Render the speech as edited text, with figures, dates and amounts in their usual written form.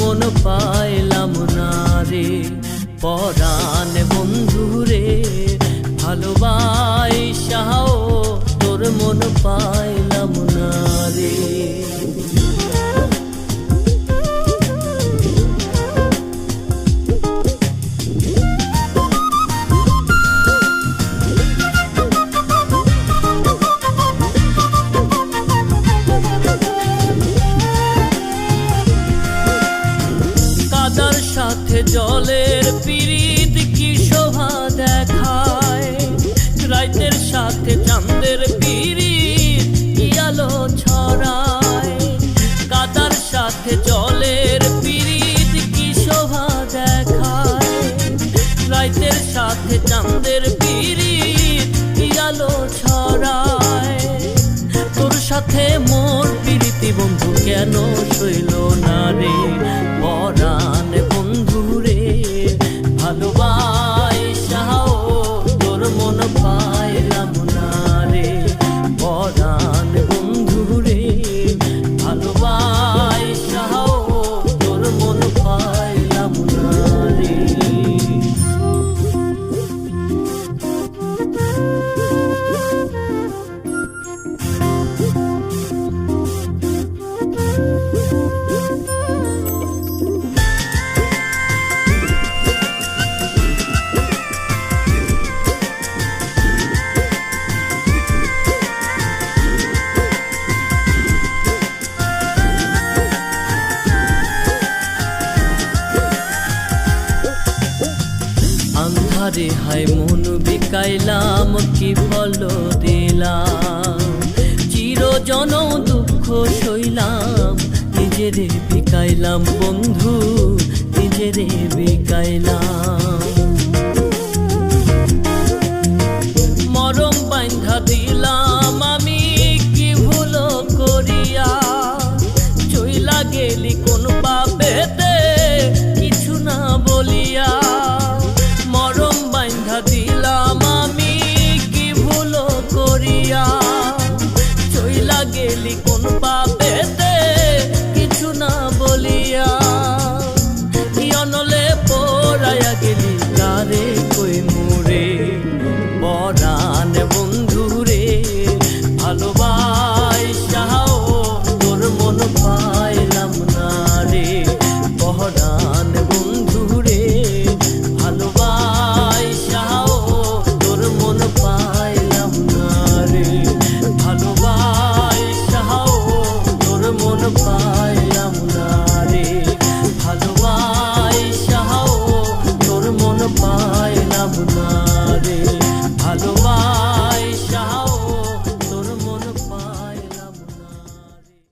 মন পাইলাম না রে পরাণ বন্ধু রে, ভালোবাসাও তোর মন পাইলাম না রে। কাদার সাথে জলের পিরিত কি শোভা দেখায়, রাতের সাথে চাঁদের পিরিত কি আলো ছড়ায়। কাদার সাথে জলের পিরিত কি শোভা দেখায়, রাতের সাথে চাঁদের পিরিত কি আলো ছড়ায়। তোর সাথে মোর পিরিতি বন্ধু কেন সইল না রে পরাণ বন্ধু রে, ভালোবাসাও তোর মন পাইলাম না রে পরাণ বন্ধু রে, ভালোবাসাও তোর মন পাইলাম না রে। আন্ধারে হায় মন বিকাইলাম কি ফল দিলাম, চিরজনম দুঃখ সইলাম নিজেরে বিকাইলাম বন্ধু, নিজেরে বিকাইলাম।